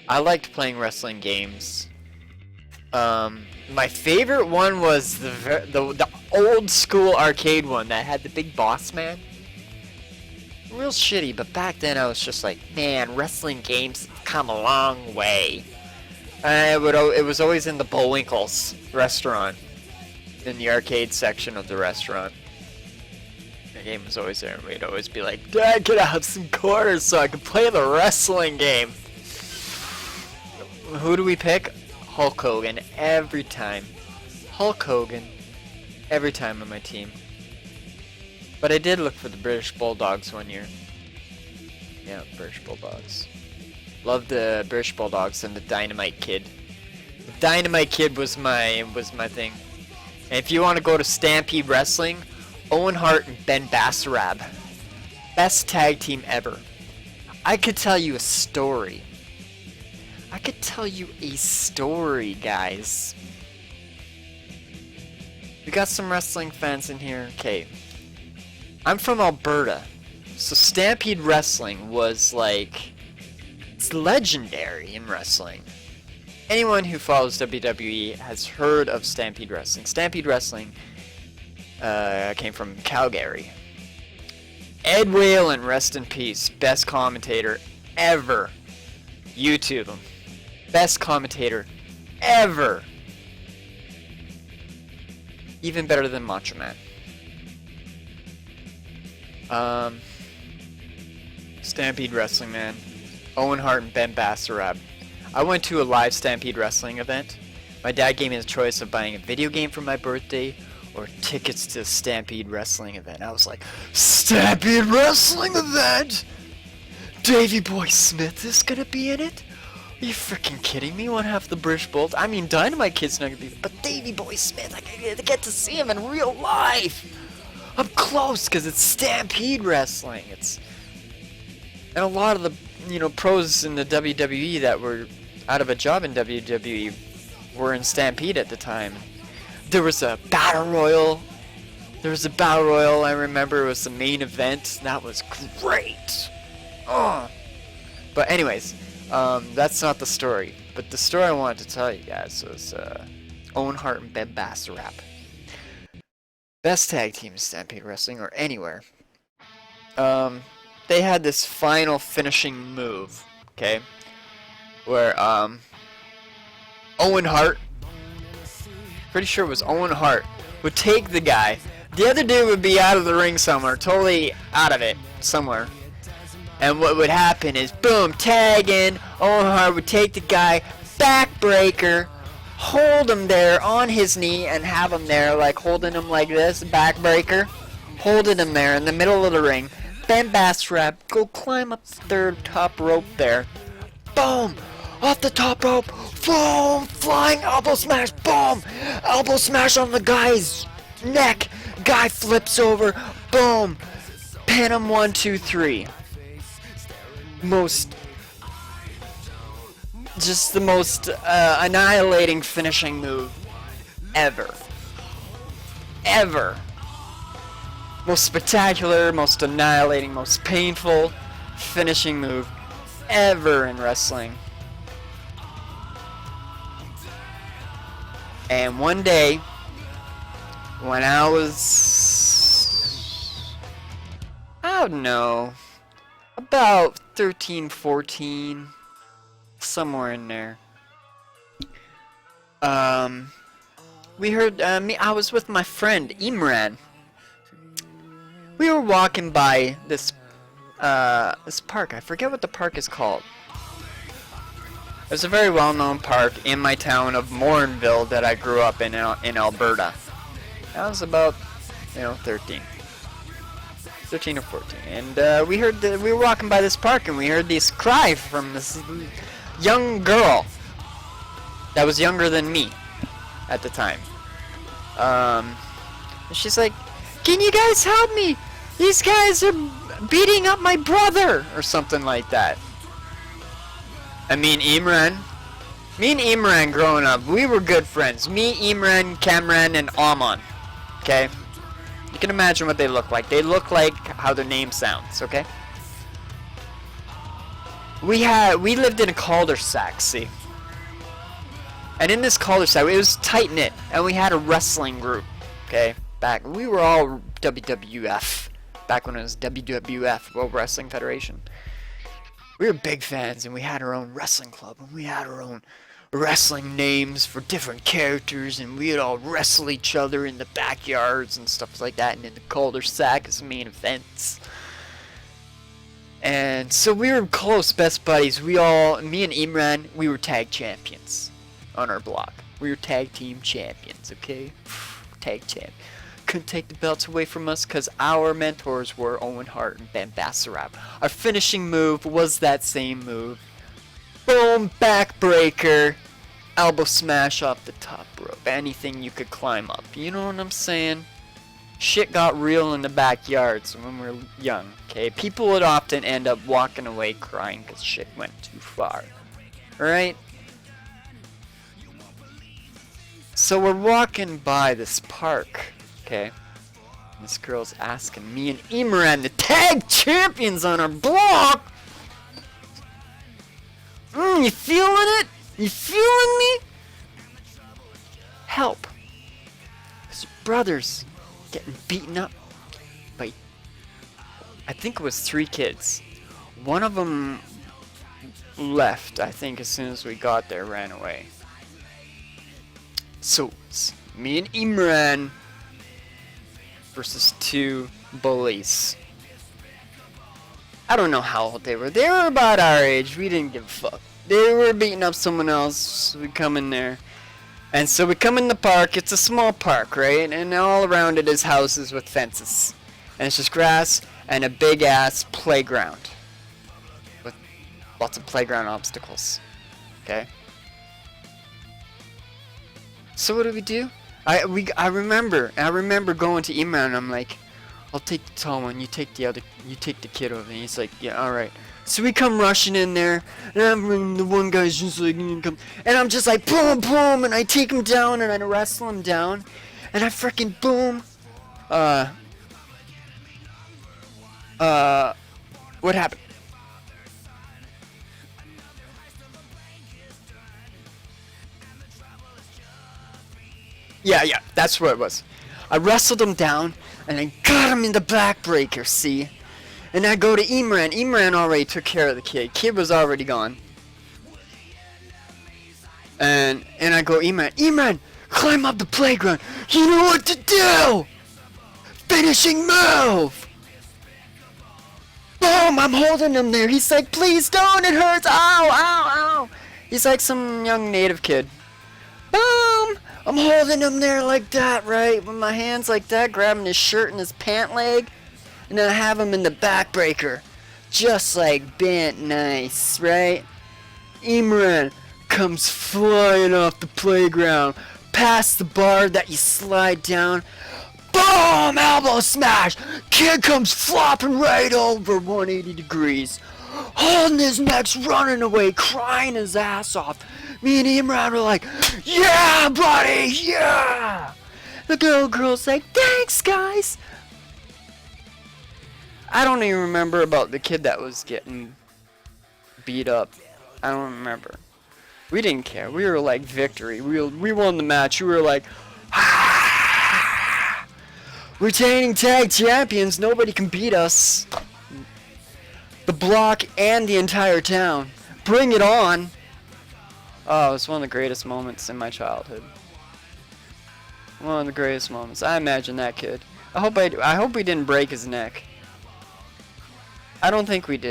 I liked playing wrestling games. My favorite one was the old school arcade one that had the big boss man. Real shitty, but back then I was just like, man, wrestling games have come a long way. And it was always in the Bullwinkle's restaurant, in the arcade section of the restaurant. The game was always there, and we'd always be like, Dad, can I have some quarters so I can play the wrestling game? Who do we pick? Hulk Hogan every time. Hulk Hogan every time on my team. But I did look for the British Bulldogs one year. Yeah, British Bulldogs. Loved the British Bulldogs and the Dynamite Kid. The Dynamite Kid was my thing. And if you want to go to Stampede Wrestling, Owen Hart and Ben Bassarab. Best tag team ever. I could tell you a story. Guys. We got some wrestling fans in here. Okay. I'm from Alberta. So Stampede Wrestling was like... It's legendary in wrestling. Anyone who follows WWE has heard of Stampede Wrestling. Stampede Wrestling came from Calgary. Ed Whalen, rest in peace. Best commentator ever. YouTube him. Best commentator ever. Even better than Macho Man. Stampede Wrestling, man. Owen Hart and Ben Bassarab. I went to a live Stampede Wrestling event. My dad gave me the choice of buying a video game for my birthday or tickets to a Stampede Wrestling event. I was like, Stampede Wrestling event? Davey Boy Smith is gonna be in it? Are you freaking kidding me? One half the British Bulls. I mean, Dynamite Kid's not gonna be, but Davey Boy Smith, I get to see him in real life. I'm close because it's Stampede Wrestling. And a lot of the pros in the WWE that were out of a job in WWE were in Stampede at the time. There was a battle royal. I remember it was the main event. That was great. Oh. But anyways, that's not the story. But the story I wanted to tell you guys was Owen Hart and Ben Bassarab. Best tag team in Stampede Wrestling or anywhere. They had this final finishing move, okay? Where Owen Hart, pretty sure it was Owen Hart, would take the guy. The other dude would be out of the ring somewhere, totally out of it somewhere. And what would happen is, boom, tag in. Owen Hart would take the guy, backbreaker, hold him there on his knee, and have him there, like holding him like this, backbreaker, holding him there in the middle of the ring. Ben Bassarab, go climb up the third top rope there. Boom! Off the top rope. Boom! Flying elbow smash. Boom! Elbow smash on the guy's neck. Guy flips over. Boom! Pin him 1, 2, 3. Just the most annihilating finishing move ever. Most spectacular, most annihilating, most painful finishing move ever in wrestling. And one day, when I was, I don't know, about 13, 14, somewhere in there, we heard, I was with my friend Imran. We were walking by this park. I forget what the park is called. It's a very well-known park in my town of Morinville that I grew up in Alberta. I was about, 13 or 14, and we were walking by this park, and we heard this cry from this young girl that was younger than me at the time. And she's like, "Can you guys help me? These guys are beating up my brother," or something like that. And me and Imran growing up, we were good friends. Me, Imran, Kamran, and Aman. Okay? You can imagine what they look like. They look like how their name sounds, okay? we lived in a cul-de-sac, see. And in this cul-de-sac, it was tight-knit, and we had a wrestling group, okay? We were all WWF, back when it was WWF, World Wrestling Federation. We were big fans, and we had our own wrestling club, and we had our own wrestling names for different characters, and we'd all wrestle each other in the backyards and stuff like that, and in the cul-de-sac as main events. And so we were close best buddies. Me and Imran, we were tag champions on our block. We were tag team champions, okay? Tag champ. Couldn't take the belts away from us because our mentors were Owen Hart and Ben Basarab. Our finishing move was that same move. Boom, backbreaker, elbow smash off the top rope. Anything you could climb up. You know what I'm saying? Shit got real in the backyards when we were young, okay? People would often end up walking away crying because shit went too far. Alright? So we're walking by this park, okay? And this girl's asking me and Imran, the tag champions on our block! You feeling it? You feeling me? Help. His brothers getting beaten up by, I think it was 3 kids. One of them left, I think, as soon as we got there, ran away. So it's me and Imran versus 2 bullies. I don't know how old they were. They were about our age. We didn't give a fuck. They were beating up someone else. So we come in there. And so we come in the park. It's a small park, right? And all around it is houses with fences. And it's just grass and a big ass playground. With lots of playground obstacles. Okay? So what do we do? I remember going to Imran and I'm like, I'll take the tall one, you take the kid over. And he's like, yeah, alright. So we come rushing in there, and the one guy's just like, come, and I'm just like, boom, boom, and I take him down, and I wrestle him down, and I freaking boom. What happened? Yeah, that's what it was. I wrestled him down, and I got him in the backbreaker, see? And I go to Imran. Imran already took care of the kid. Kid was already gone. And I go, Imran, climb up the playground. You know what to do! Finishing move! Boom, I'm holding him there. He's like, please don't, it hurts. Ow, ow, ow. He's like some young native kid. Boom! I'm holding him there like that, right? With my hands like that, grabbing his shirt and his pant leg. And I have him in the backbreaker. Just like bent nice, right? Imran comes flying off the playground. Past the bar that you slide down. Boom! Elbow smash! Kid comes flopping right over 180 degrees. Holding his neck's running away, crying his ass off. Me and Imran were like, yeah, buddy, yeah! The girl's like, thanks, guys! I don't even remember about the kid that was getting beat up. I don't remember. We didn't care. We were like, victory. We won the match. We were like, ah! Retaining tag champions. Nobody can beat us. The block and the entire town. Bring it on. Oh, it's one of the greatest moments in my childhood. One of the greatest moments. I imagine that kid. I hope we didn't break his neck. I don't think we did.